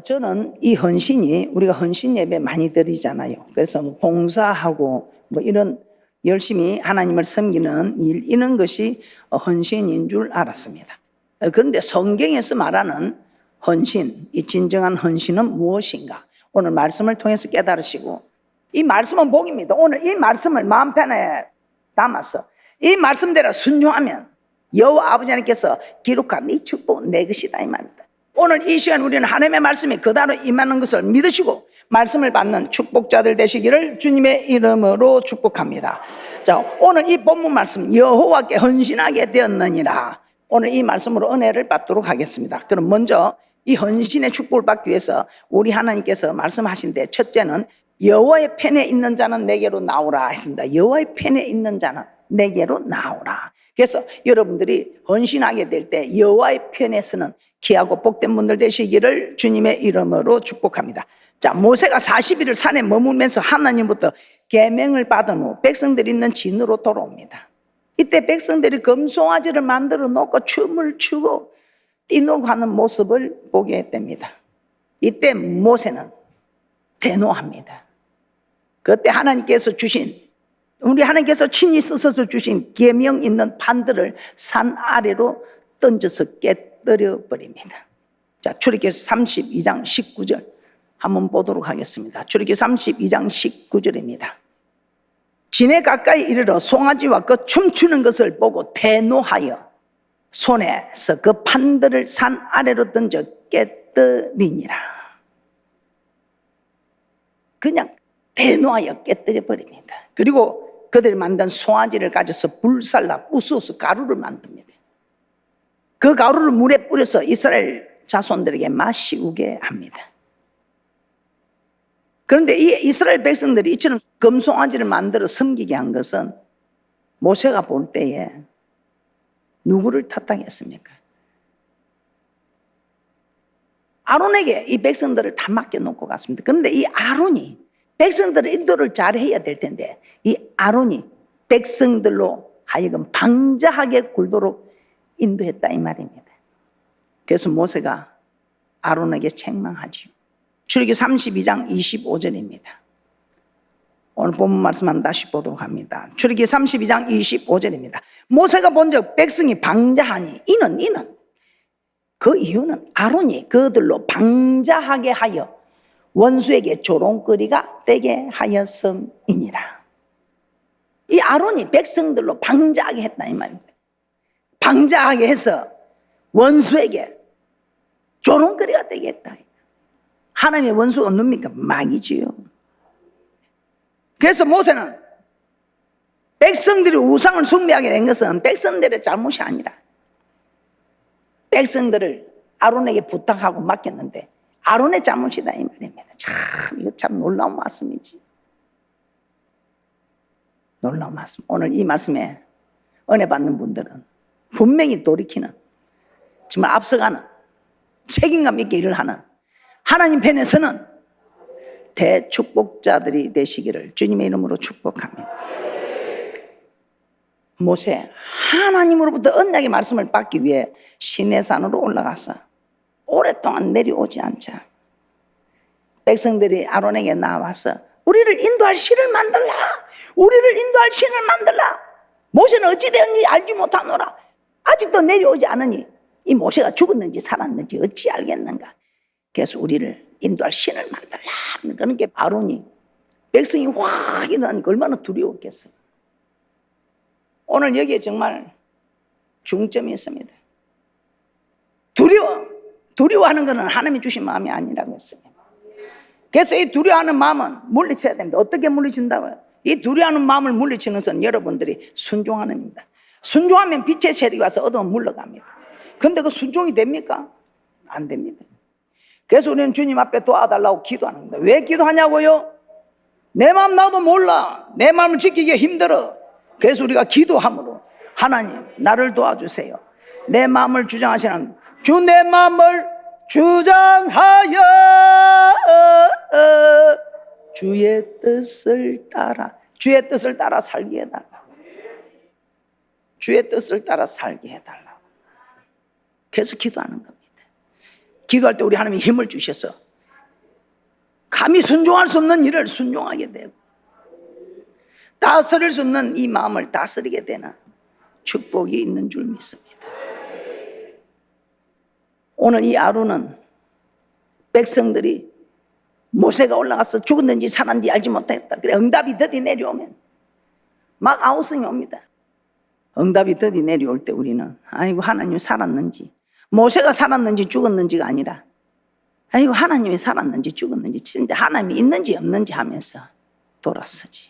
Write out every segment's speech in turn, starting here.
저는 이 헌신이 우리가 헌신 예배 많이 드리잖아요. 그래서 뭐 봉사하고 뭐 이런 열심히 하나님을 섬기는 일, 이런 것이 헌신인 줄 알았습니다. 그런데 성경에서 말하는 헌신, 이 진정한 헌신은 무엇인가? 오늘 말씀을 통해서 깨달으시고, 이 말씀은 복입니다. 오늘 이 말씀을 마음편에 담아서 이 말씀대로 순종하면 여호와 아버지 하나님께서 기록한 이 축복은 내 것이다 이 말입니다. 오늘 이 시간 우리는 하나님의 말씀이 그대로 임하는 것을 믿으시고 말씀을 받는 축복자들 되시기를 주님의 이름으로 축복합니다. 자, 오늘 이 본문 말씀 여호와께 헌신하게 되었느니라. 오늘 이 말씀으로 은혜를 받도록 하겠습니다. 그럼 먼저 이 헌신의 축복을 받기 위해서 우리 하나님께서 말씀하신데, 첫째는 여호와의 편에 있는 자는 내게로 나오라 했습니다. 여호와의 편에 있는 자는 내게로 나오라. 그래서 여러분들이 헌신하게 될 때 여호와의 편에서는 귀하고 복된 분들 되시기를 주님의 이름으로 축복합니다. 자, 모세가 40일을 산에 머물면서 하나님으로부터 계명을 받은 후 백성들이 있는 진으로 돌아옵니다. 이때 백성들이 금송아지를 만들어 놓고 춤을 추고 뛰놀고 하는 모습을 보게 됩니다. 이때 모세는 대노합니다. 그때 하나님께서 주신, 우리 하나님께서 친히 쓰셔서 주신 계명 있는 판들을 산 아래로 던져서 깨뜨려 버립니다. 자, 출애굽기 32장 19절 한번 보도록 하겠습니다. 출애굽기 32장 19절입니다. 진에 가까이 이르러 송아지와 그 춤추는 것을 보고 대노하여 손에서 그 판들을 산 아래로 던져 깨뜨리니라. 그냥 대노하여 깨뜨려 버립니다. 그리고 그들이 만든 송아지를 가져서 불살라 부수어서 가루를 만듭니다. 그 가루를 물에 뿌려서 이스라엘 자손들에게 마시우게 합니다. 그런데 이 이스라엘 백성들이 이처럼 금송아지를 만들어 섬기게 한 것은 모세가 볼 때에 누구를 탓하겠습니까? 아론에게 이 백성들을 다 맡겨놓고 갔습니다. 그런데 이 아론이 백성들의 인도를 잘해야 될 텐데, 이 아론이 백성들로 하여금 방자하게 굴도록 인도했다 이 말입니다. 그래서 모세가 아론에게 책망하지요. 출애굽기 32장 25절입니다. 오늘 본문 말씀 한번 다시 보도록 합니다. 출애굽기 32장 25절입니다. 모세가 본즉 백성이 방자하니 이는 그 이유는 아론이 그들로 방자하게 하여 원수에게 조롱거리가 되게 하였음이니라. 이 아론이 백성들로 방자하게 했다 이 말입니다. 방자하게 해서 원수에게 조롱거리가 되게 했다. 하나님의 원수가 뭡니까? 마귀지요. 그래서 모세는 백성들이 우상을 숭배하게 된 것은 백성들의 잘못이 아니라 백성들을 아론에게 부탁하고 맡겼는데 아론의 잘못이다 이 말입니다. 참, 이거 참 놀라운 말씀이지. 놀라운 말씀. 오늘 이 말씀에 은혜 받는 분들은 분명히 돌이키는, 정말 앞서가는, 책임감 있게 일을 하는, 하나님 편에서는 대축복자들이 되시기를 주님의 이름으로 축복합니다. 모세, 하나님으로부터 언약의 말씀을 받기 위해 시내산으로 올라가서 오랫동안 내려오지 않자 백성들이 아론에게 나와서 우리를 인도할 신을 만들라, 우리를 인도할 신을 만들라. 모세는 어찌 되었는지 알지 못하노라. 아직도 내려오지 않으니 이 모세가 죽었는지 살았는지 어찌 알겠는가. 그래서 우리를 인도할 신을 만들라. 그러니까 아론이, 백성이 확 일어나니까 얼마나 두려웠겠어. 오늘 여기에 정말 중점이 있습니다. 두려워하는 것은 하나님이 주신 마음이 아니라고 했습니다. 그래서 이 두려워하는 마음은 물리쳐야 됩니다. 어떻게 물리친다고요? 이 두려워하는 마음을 물리치는 것은 여러분들이 순종하는 겁니다. 순종하면 빛의 세력이 와서 어두운 물러갑니다. 그런데 그 순종이 됩니까? 안 됩니다. 그래서 우리는 주님 앞에 도와달라고 기도하는 겁니다. 왜 기도하냐고요? 내 마음 나도 몰라. 내 마음을 지키기가 힘들어. 그래서 우리가 기도함으로 하나님 나를 도와주세요. 내 마음을 주장하시는 주 내 마음을 주장하여 주의 뜻을 따라 살게 해달라고. 주의 뜻을 따라 살게 해달라고. 그래서 기도하는 겁니다. 기도할 때 우리 하나님이 힘을 주셔서 감히 순종할 수 없는 일을 순종하게 되고 다스릴 수 없는 이 마음을 다스리게 되는 축복이 있는 줄 믿습니다. 오늘 이 하루는 백성들이 모세가 올라가서 죽었는지 살았는지 알지 못했다. 그래 응답이 더디 내려오면 막 아우성이 옵니다. 응답이 더디 내려올 때 우리는 아이고 하나님이 살았는지, 모세가 살았는지 죽었는지가 아니라 아이고 하나님이 살았는지 죽었는지 진짜 하나님이 있는지 없는지 하면서 돌아서지.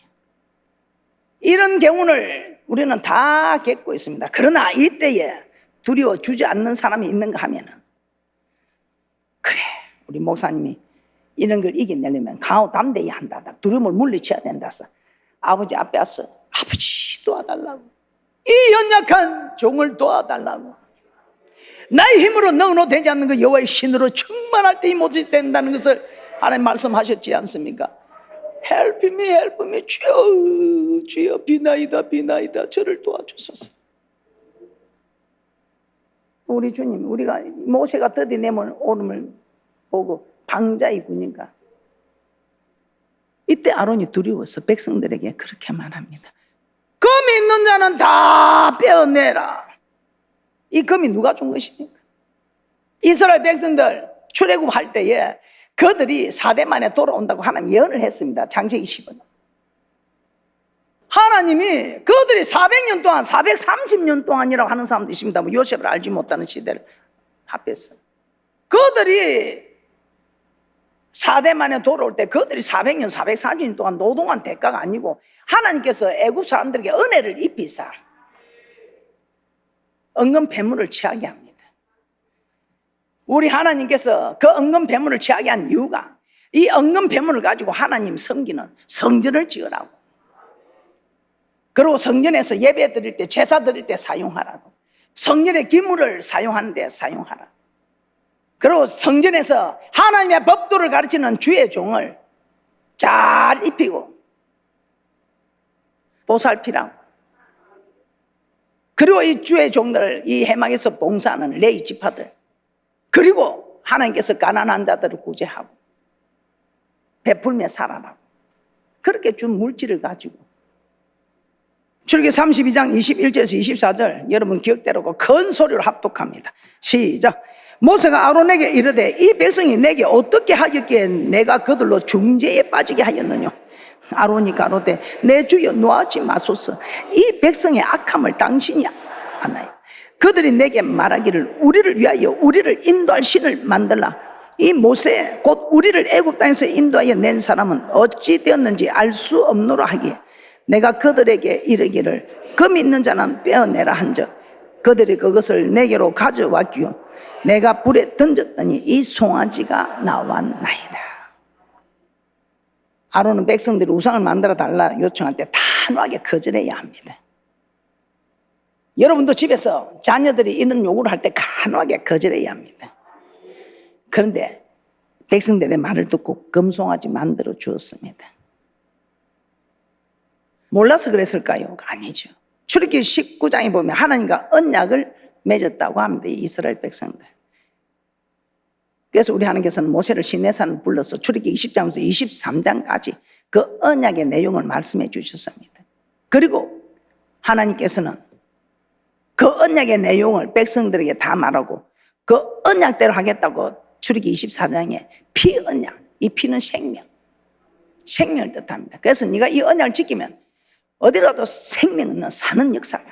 이런 경우를 우리는 다 겪고 있습니다. 그러나 이때에 두려워 주지 않는 사람이 있는가 하면은 그래 우리 목사님이 이런 걸 이겨내려면 강하고 담대히 한다. 두려움을 물리쳐야 된다서 아버지 앞에 와서 아버지 도와달라고, 이 연약한 종을 도와달라고, 나의 힘으로 너는 되지 않는 그 여호와의 신으로 충만할 때 이 모습이 된다는 것을 하나님 말씀하셨지 않습니까? Help me, help me. 주여, 주여 비나이다, 비나이다. 저를 도와주소서. 우리 주님, 우리가 모세가 드디 내몬 오름을 보고 방자의 군인가? 이때 아론이 두려워서 백성들에게 그렇게 말합니다. 금이 있는 자는 다 빼어내라. 이 금이 누가 준 것입니까? 이스라엘 백성들 출애굽할 때에 그들이 4대 만에 돌아온다고 하나님 예언을 했습니다. 창세기 10은. 하나님이 그들이 400년 동안 430년 동안이라고 하는 사람도 있습니다. 뭐 요셉을 알지 못하는 시대를 합했어요. 그들이 4대 만에 돌아올 때 그들이 400년 440년 동안 노동한 대가가 아니고 하나님께서 애굽 사람들에게 은혜를 입히사 은근 배물을 취하게 합니다. 우리 하나님께서 그 은근 배물을 취하게 한 이유가 이 은근 배물을 가지고 하나님 섬기는 성전을 지으라고, 그리고 성전에서 예배 드릴 때 제사 드릴 때 사용하라고, 성전의 기물을 사용하는 데 사용하라, 그리고 성전에서 하나님의 법도를 가르치는 주의 종을 잘 입히고 보살피라고, 그리고 이 주의 종들을 이 해막에서 봉사하는 레위 지파들, 그리고 하나님께서 가난한 자들을 구제하고 베풀며 살아라고 그렇게 준 물질을 가지고 출애굽기 32장 21절에서 24절 여러분 기억대로고 큰 소리로 합독합니다. 시작. 모세가 아론에게 이르되 이 백성이 내게 어떻게 하였기에 내가 그들로 중재에 빠지게 하였느냐. 아론이 가로되 내 주여 노하지 마소서. 이 백성의 악함을 당신이 아나요. 그들이 내게 말하기를 우리를 위하여 우리를 인도할 신을 만들라. 이 모세 곧 우리를 애굽 땅에서 인도하여 낸 사람은 어찌 되었는지 알 수 없노라 하기에 내가 그들에게 이르기를 금 있는 자는 빼어내라 한즉 그들이 그것을 내게로 가져왔기요 내가 불에 던졌더니 이 송아지가 나왔나이다. 아론은 백성들이 우상을 만들어 달라 요청할 때 단호하게 거절해야 합니다. 여러분도 집에서 자녀들이 이런 요구를 할 때 단호하게 거절해야 합니다. 그런데 백성들의 말을 듣고 금송아지 만들어 주었습니다. 몰라서 그랬을까요? 아니죠. 출애굽기 19장에 보면 하나님과 언약을 맺었다고 합니다. 이 이스라엘 백성들. 그래서 우리 하나님께서는 모세를 시내산을 불러서 출애굽기 20장에서 23장까지 그 언약의 내용을 말씀해 주셨습니다. 그리고 하나님께서는 그 언약의 내용을 백성들에게 다 말하고 그 언약대로 하겠다고 출애굽기 24장에 피 언약, 이 피는 생명, 생명을 뜻합니다. 그래서 네가 이 언약을 지키면 어디라도 생명 있는 사는 역사가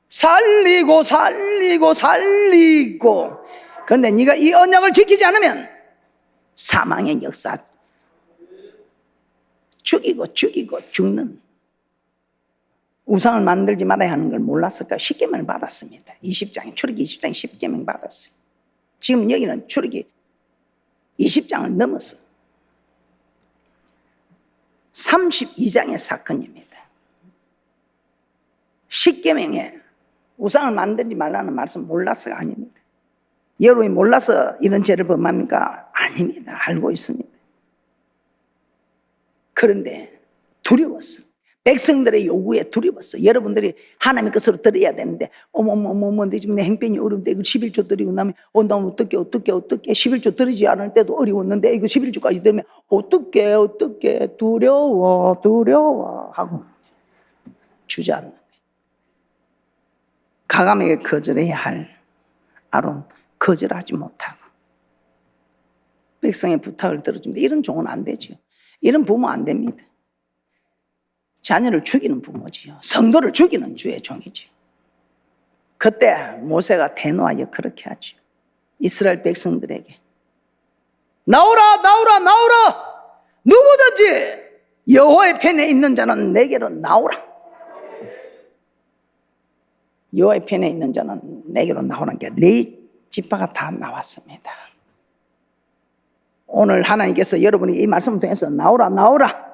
살리고 살리고 살리고, 그런데 네가 이 언약을 지키지 않으면 사망의 역사, 죽이고 죽이고 죽는, 우상을 만들지 말아야 하는 걸 몰랐을까? 10계명을 받았습니다. 20장에 출애굽기 20장에 10계명 받았어요. 지금 여기는 출애굽기 20장을 넘어서 32장의 사건입니다. 10계명에 우상을 만들지 말라는 말씀 몰라서가 아닙니다. 여러분이 몰라서 이런 죄를 범합니까? 아닙니다. 알고 있습니다. 그런데 두려웠어. 백성들의 요구에 두려웠어. 여러분들이 하나님의 것으로 드려야 되는데 어머머머머 내 지금 내 행편이 어려운데 이거 11조 드리고 나면 나 어떻게 11조 드리지 않을 때도 어려웠는데 이거 11조까지 드리면 어떻게 두려워 하고 주지 않는 거예요. 가감에게 거절해야 할 아론 거절하지 못하고 백성의 부탁을 들어줍니다. 이런 종은 안 되죠. 이런 부모 안 됩니다. 자녀를 죽이는 부모지요. 성도를 죽이는 주의 종이지요. 그때 모세가 대노하여 그렇게 하죠. 이스라엘 백성들에게 나오라 누구든지 여호와의 편에 있는 자는 내게로 나오라. 여호와의 편에 있는 자는 내게로 나오라는 게 네 지파가 다 나왔습니다. 오늘 하나님께서 여러분이 이 말씀을 통해서 나오라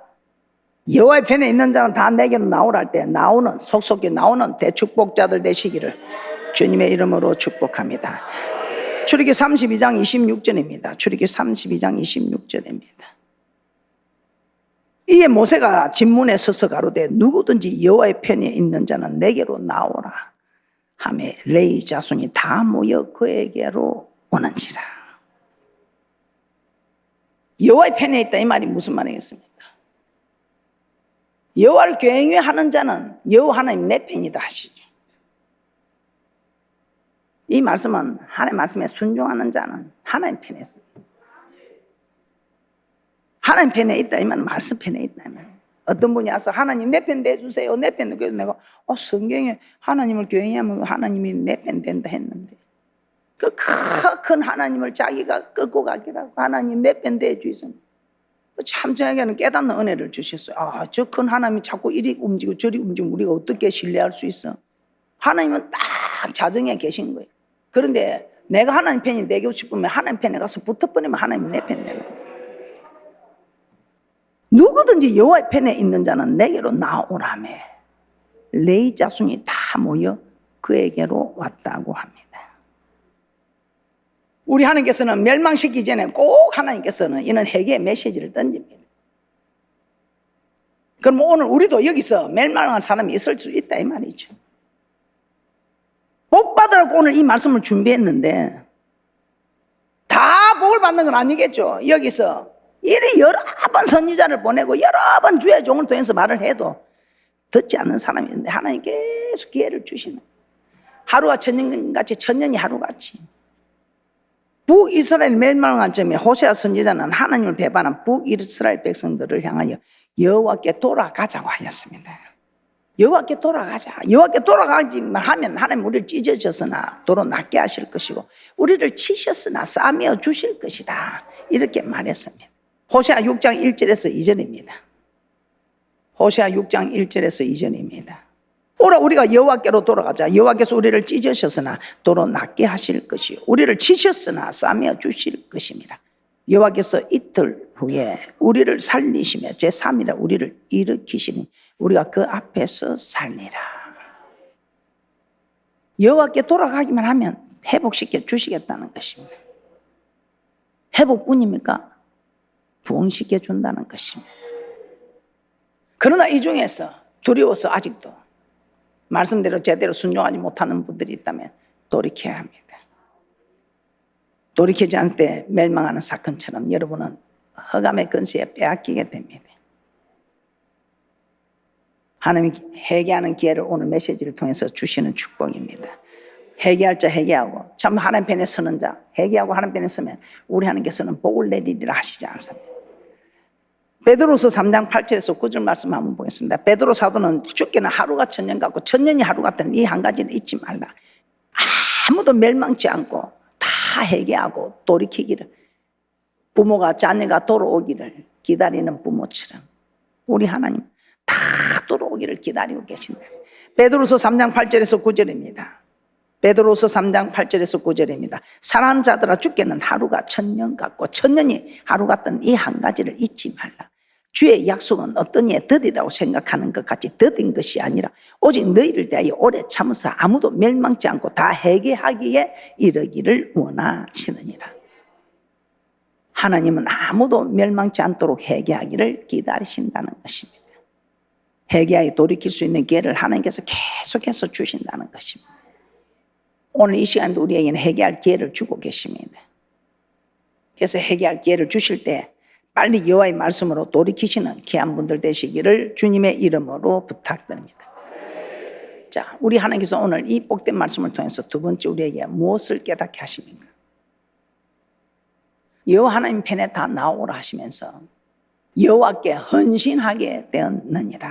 여호와의 편에 있는 자는 다 내게로 나오라 할 때 나오는 속속히 나오는 대축복자들 되시기를 주님의 이름으로 축복합니다. 출애굽기 32장 26절입니다. 출애굽기 32장 26절입니다. 이에 모세가 진문에 서서 가로되 누구든지 여호와의 편에 있는 자는 내게로 나오라 하며 레위 자손이 다 모여 그에게로 오는지라. 여호와의 편에 있다 이 말이 무슨 말이겠습니까? 여호와를 경외하는 자는 여호와 하나님 내 편이다 하시죠. 이 말씀은 하나님 말씀에 순종하는 자는 하나님 편에 있습니다. 하나님 편에 있다 이 말은 말씀 편에 있다 이 말이에요. 어떤 분이 와서 하나님 내 편 내주세요. 내 편. 그래서 내가 성경에 하나님을 경외하면 하나님이 내 편 된다 했는데 그 큰 하나님을 자기가 끌고 가기라고 하나님 내 편 대주세요. 참 저에게는 깨닫는 은혜를 주셨어요. 저 큰 하나님이 자꾸 이리 움직이고 저리 움직이면 우리가 어떻게 신뢰할 수 있어? 하나님은 딱 자정에 계신 거예요. 그런데 내가 하나님 편이 되고 싶으면 하나님 편에 가서 붙어버리면 하나님 내 편 되는 거예요. 누구든지 여호와의 편에 있는 자는 내게로 나오라며 레위 자손이 다 모여 그에게로 왔다고 합니다. 우리 하나님께서는 멸망시키기 전에 꼭 하나님께서는 이런 회개의 메시지를 던집니다. 그럼 오늘 우리도 여기서 멸망한 사람이 있을 수 있다 이 말이죠. 복 받으라고 오늘 이 말씀을 준비했는데 다 복을 받는 건 아니겠죠. 여기서 이리 여러 번 선지자를 보내고 여러 번 주의 종을 통해서 말을 해도 듣지 않는 사람이 있는데 하나님 계속 기회를 주시는 거예요. 하루가 천년같이 천년이 하루같이. 북이스라엘 멸망한 점에 호세아 선지자는 하나님을 배반한 북이스라엘 백성들을 향하여 여호와께 돌아가자고 하였습니다. 여호와께 돌아가자. 여호와께 돌아가기만 하면 하나님 우리를 찢어졌으나 도로 낫게 하실 것이고 우리를 치셨으나 싸매어 주실 것이다. 이렇게 말했습니다. 호세아 6장 1절에서 2절입니다. 호세아 6장 1절에서 2절입니다. 오라 우리가 여호와께로 돌아가자. 여호와께서 우리를 찢으셨으나 도로 낫게 하실 것이요 우리를 치셨으나 싸매어 주실 것입니다. 여호와께서 이틀 후에 우리를 살리시며 제3일에 우리를 일으키시니 우리가 그 앞에서 살리라. 여호와께 돌아가기만 하면 회복시켜 주시겠다는 것입니다. 회복뿐입니까? 부흥시켜 준다는 것입니다. 그러나 이 중에서 두려워서 아직도 말씀대로 제대로 순종하지 못하는 분들이 있다면 돌이켜야 합니다. 돌이키지 않을 때 멸망하는 사건처럼 여러분은 흑암의 근세에 빼앗기게 됩니다. 하나님이 회개하는 기회를 오늘 메시지를 통해서 주시는 축복입니다. 회개할 자 회개하고 참 하나님 편에 서는 자 회개하고 하나님 편에 서면 우리 하나님께서는 복을 내리리라 하시지 않습니다. 베드로서 3장 8절에서 9절 말씀 한번 보겠습니다. 베드로 사도는 죽기는 하루가 천년 같고 천년이 하루 같은 이 한 가지를 잊지 말라. 아무도 멸망치 않고 다 회개하고 돌이키기를 부모가 자녀가 돌아오기를 기다리는 부모처럼 우리 하나님 다 돌아오기를 기다리고 계신다. 베드로서 3장 8절에서 9절입니다. 베드로서 3장 8절에서 9절입니다. 사랑하는 자들아 죽게는 하루가 천년 같고 천년이 하루 같던 이 한 가지를 잊지 말라. 주의 약속은 어떤 이에 더디다고 생각하는 것 같이 더딘 것이 아니라 오직 너희를 대하여 오래 참으사 아무도 멸망치 않고 다 회개하기에 이르기를 원하시느니라. 하나님은 아무도 멸망치 않도록 회개하기를 기다리신다는 것입니다. 회개하여 돌이킬 수 있는 기회를 하나님께서 계속해서 주신다는 것입니다. 오늘 이 시간도 우리에게는 회개할 기회를 주고 계십니다. 그래서 회개할 기회를 주실 때 빨리 여호와의 말씀으로 돌이키시는 귀한 분들 되시기를 주님의 이름으로 부탁드립니다. 자, 우리 하나님께서 오늘 이 복된 말씀을 통해서 두 번째 우리에게 무엇을 깨닫게 하십니까? 여호와 하나님 편에 다 나오라 하시면서 여호와께 헌신하게 되었느니라.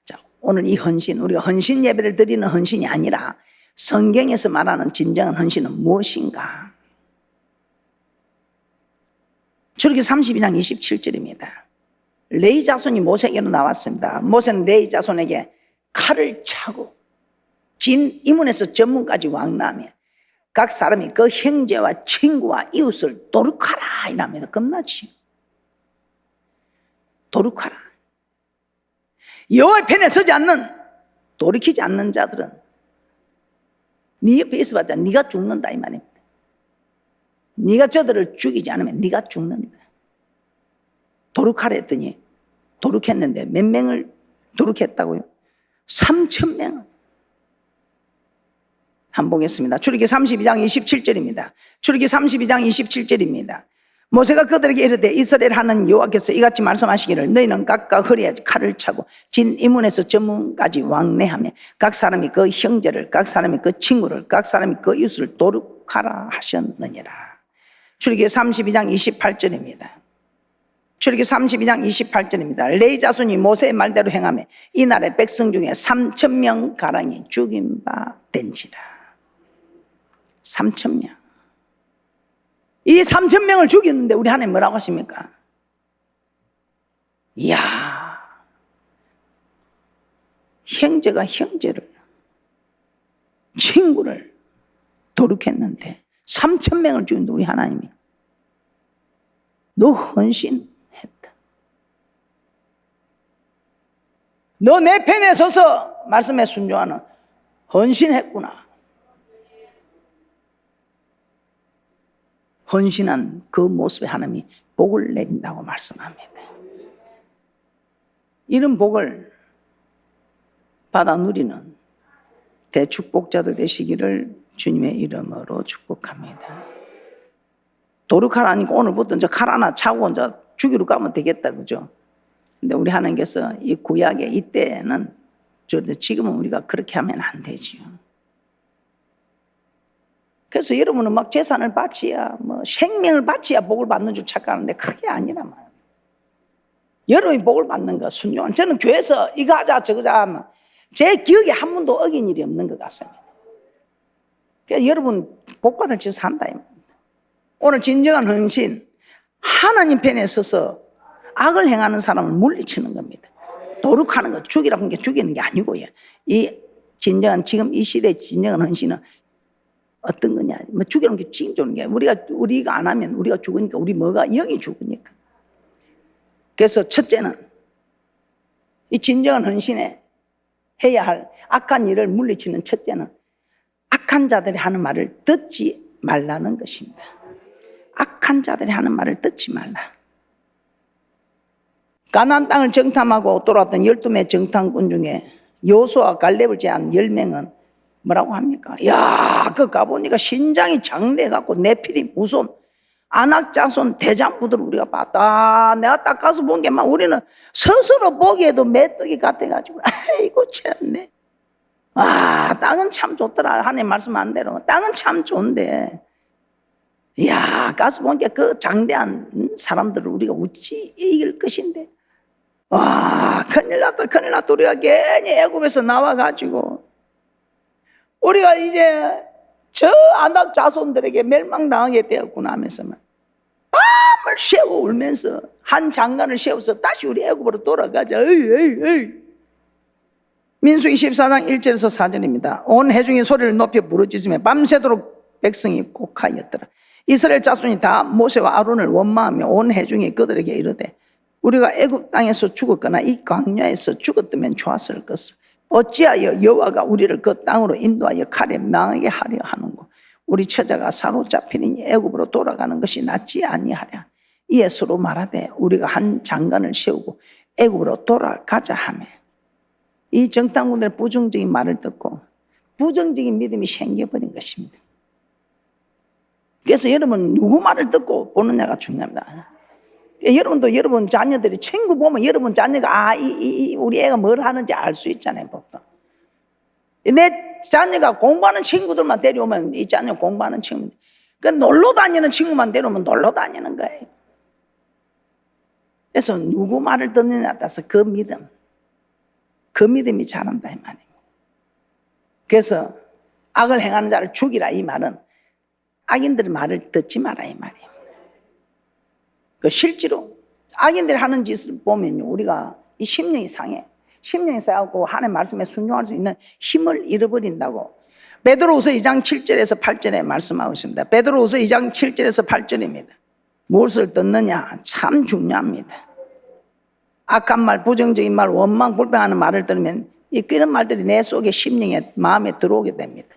자, 오늘 이 헌신, 우리가 헌신 예배를 드리는 헌신이 아니라 성경에서 말하는 진정한 헌신은 무엇인가? 출애굽기 32장 27절입니다. 레위 자손이 모세에게로 나왔습니다. 모세는 레위 자손에게 칼을 차고 진 이문에서 전문까지 왕래하며 각 사람이 그 형제와 친구와 이웃을 도륙하라 이랍니다. 겁나지? 도륙하라. 여호와의 편에 서지 않는, 돌이키지 않는 자들은 네 옆에 있어봤자 네가 죽는다 이 말입니다. 네가 저들을 죽이지 않으면 네가 죽는다. 도륙하라 했더니 도륙했는데 몇 명을 도륙했다고요? 3,000명을. 한번 보겠습니다. 출애굽기 32장 27절입니다. 출애굽기 32장 27절입니다. 모세가 그들에게 이르되 이스라엘 하는 여호와께서 이같이 말씀하시기를 너희는 각각 허리에 칼을 차고 진 이문에서 저문까지 왕래하며 각 사람이 그 형제를 각 사람이 그 친구를 각 사람이 그 이웃을 도륙하라 하셨느니라. 출애굽기 32장 28절입니다. 출애굽기 32장 28절입니다. 레위 자손이 모세의 말대로 행하며 이날의 백성 중에 3,000명 가량이 죽인 바 된지라. 3,000명. 이 3,000명을 죽였는데 우리 하나님 뭐라고 하십니까? 이야, 형제가 형제를, 친구를 도륙했는데 3,000명을 죽였는데 우리 하나님이 너 헌신했다. 너 내 편에 서서 말씀에 순종하는 헌신했구나. 헌신한 그 모습에 하나님이 복을 내린다고 말씀합니다. 이런 복을 받아 누리는 대축복자들 되시기를 주님의 이름으로 축복합니다. 도륙하라니까 오늘부터 이제 칼 하나 차고 이제 죽이러 가면 되겠다, 그죠? 근데 우리 하나님께서 이 구약의 이때는 지금은 우리가 그렇게 하면 안 되지요. 그래서 여러분은 막 재산을 바치야, 뭐 생명을 바치야 복을 받는 줄 착각하는데 그게 아니란 말이에요. 여러분이 복을 받는 거 순종한. 저는 교회에서 이거 하자 저거 하자 하면 제 기억에 한 번도 어긴 일이 없는 것 같습니다. 그래서 여러분 복 받을 짓을 한다. 오늘 진정한 헌신, 하나님 편에 서서 악을 행하는 사람을 물리치는 겁니다. 도륙하는 거, 죽이라는 게 죽이는 게 아니고요. 이 진정한 지금 이 시대의 진정한 헌신은 어떤 거냐? 뭐 죽이는 게 징조는 게 우리가 안 하면 우리가 죽으니까 우리 뭐가 영이 죽으니까. 그래서 첫째는 이 진정한 헌신에 해야 할 악한 일을 물리치는 첫째는 악한 자들이 하는 말을 듣지 말라는 것입니다. 악한 자들이 하는 말을 듣지 말라. 가나안 땅을 정탐하고 돌아왔던 12명 정탐꾼 중에 여호수아와 갈렙을 제한 10명은 뭐라고 합니까? 야, 그 가보니까 신장이 장대해갖고 내필이 무서운 안악자손 대장부들 우리가 봤다. 내가 딱 가서 본 게 막 우리는 스스로 보기에도 메뚜기 같아가지고 아이고 참네. 아, 땅은 참 좋더라. 하나님 말씀한 대로 땅은 참 좋은데 야, 가서 보니까 그 장대한 사람들을 우리가 어찌 이길 것인데. 와, 큰일 났다. 우리가 괜히 애굽에서 나와가지고 우리가 이제 저 아낙 자손들에게 멸망당하게 되었구나 하면서만 밤을 새워 울면서 한 장관을 세워서 다시 우리 애굽으로 돌아가자. 민수기 14장 1절에서 4절입니다. 온 회중이 소리를 높여 부르짖으며 밤새도록 백성이 곡하였더라. 이스라엘 자손이 다 모세와 아론을 원망하며 온 회중이 그들에게 이르되 우리가 애굽 땅에서 죽었거나 이 광야에서 죽었다면 좋았을 것을 어찌하여 여호와가 우리를 그 땅으로 인도하여 칼에 망하게 하려 하는고 우리 처자가 사로잡히니 애굽으로 돌아가는 것이 낫지 아니하랴. 이에 서로 말하되 우리가 한 장관을 세우고 애굽으로 돌아가자 하며 이 정탐꾼들의 부정적인 말을 듣고 부정적인 믿음이 생겨버린 것입니다. 그래서 여러분 누구 말을 듣고 보느냐가 중요합니다. 여러분도 여러분 자녀들이 친구 보면 여러분 자녀가 우리 애가 뭘 하는지 알 수 있잖아요. 보통 내 자녀가 공부하는 친구들만 데려오면 이 자녀 공부하는 친구, 그 놀러 다니는 친구만 데려오면 놀러 다니는 거예요. 그래서 누구 말을 듣느냐에 따라서 그 믿음이 자란다 이 말입니다. 그래서 악을 행하는 자를 죽이라 이 말은 악인들의 말을 듣지 마라 이 말이에요. 그 실제로 악인들이 하는 짓을 보면요, 우리가 이 심령이 상해. 심령이 상하고 하나님의 말씀에 순종할 수 있는 힘을 잃어버린다고 베드로후서 2장 7절에서 8절에 말씀하고 있습니다. 베드로후서 2장 7절에서 8절입니다. 무엇을 듣느냐 참 중요합니다. 악한 말, 부정적인 말, 원망, 불평하는 말을 들으면 이런 말들이 내 속에 심령에 마음에 들어오게 됩니다.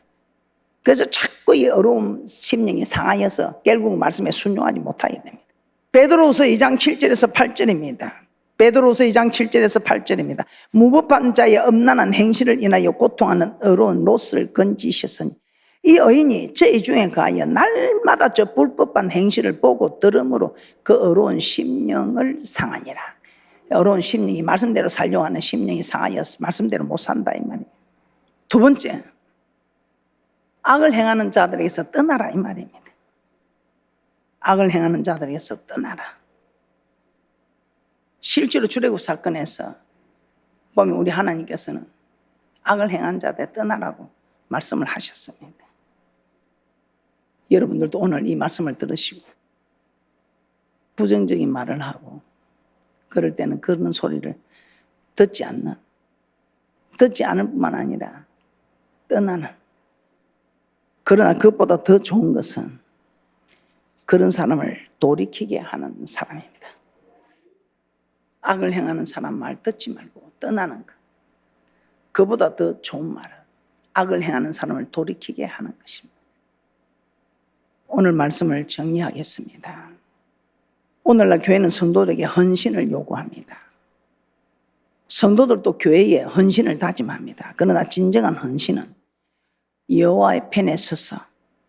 그래서 자꾸 이 어려운 심령이 상하여서 결국 말씀에 순종하지 못하게 됩니다. 베드로후서 2장 7절에서 8절입니다. 베드로후서 2장 7절에서 8절입니다. 무법한 자의 음란한 행실을 인하여 고통하는 어려운 롯을 건지셨으니 이 의인이 저희 중에 가하여 날마다 저 불법한 행실을 보고 들음으로 그 어려운 심령을 상하니라. 어려운 심령이 말씀대로 살려고 하는 심령이 상하여서 말씀대로 못 산다 이 말이에요. 두 번째, 악을 행하는 자들에게서 떠나라 이 말입니다. 악을 행하는 자들에게서 떠나라. 실제로 출애굽 사건에서 보면 우리 하나님께서는 악을 행한 자들 떠나라고 말씀을 하셨습니다. 여러분들도 오늘 이 말씀을 들으시고 부정적인 말을 하고 그럴 때는 그런 소리를 듣지 않을 뿐만 아니라 떠나는, 그러나 그것보다 더 좋은 것은 그런 사람을 돌이키게 하는 사람입니다. 악을 행하는 사람 말 듣지 말고 떠나는 것, 그보다 더 좋은 말은 악을 행하는 사람을 돌이키게 하는 것입니다. 오늘 말씀을 정리하겠습니다. 오늘날 교회는 성도들에게 헌신을 요구합니다. 성도들도 교회에 헌신을 다짐합니다. 그러나 진정한 헌신은 여호와의 편에 서서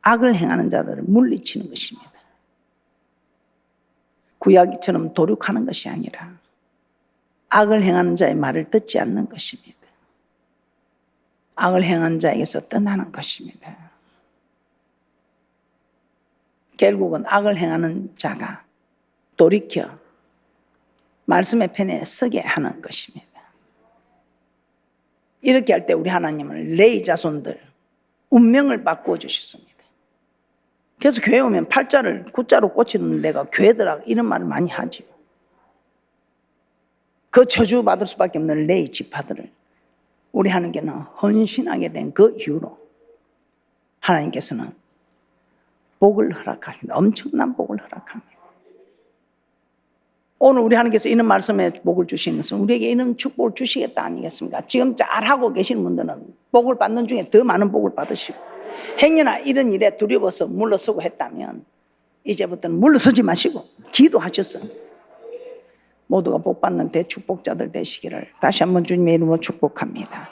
악을 행하는 자들을 물리치는 것입니다. 구약처럼 도륙하는 것이 아니라 악을 행하는 자의 말을 듣지 않는 것입니다. 악을 행하는 자에게서 떠나는 것입니다. 결국은 악을 행하는 자가 돌이켜 말씀의 편에 서게 하는 것입니다. 이렇게 할 때 우리 하나님은 레위 자손들 운명을 바꾸어 주셨습니다. 그래서 교회 오면 팔자를 구자로 꽂히는 데가 교회더라 이런 말을 많이 하죠. 그 저주받을 수밖에 없는 레위 지파들을 우리 하나님께는 헌신하게 된 그 이유로 하나님께서는 복을 허락하십니다. 엄청난 복을 허락합니다. 오늘 우리 하나님께서 이런 말씀에 복을 주시는 것은 우리에게 이런 축복을 주시겠다 아니겠습니까? 지금 잘하고 계시는 분들은 복을 받는 중에 더 많은 복을 받으시고, 행여나 이런 일에 두려워서 물러서고 했다면 이제부터는 물러서지 마시고 기도하셔서 모두가 복받는 대축복자들 되시기를 다시 한번 주님의 이름으로 축복합니다.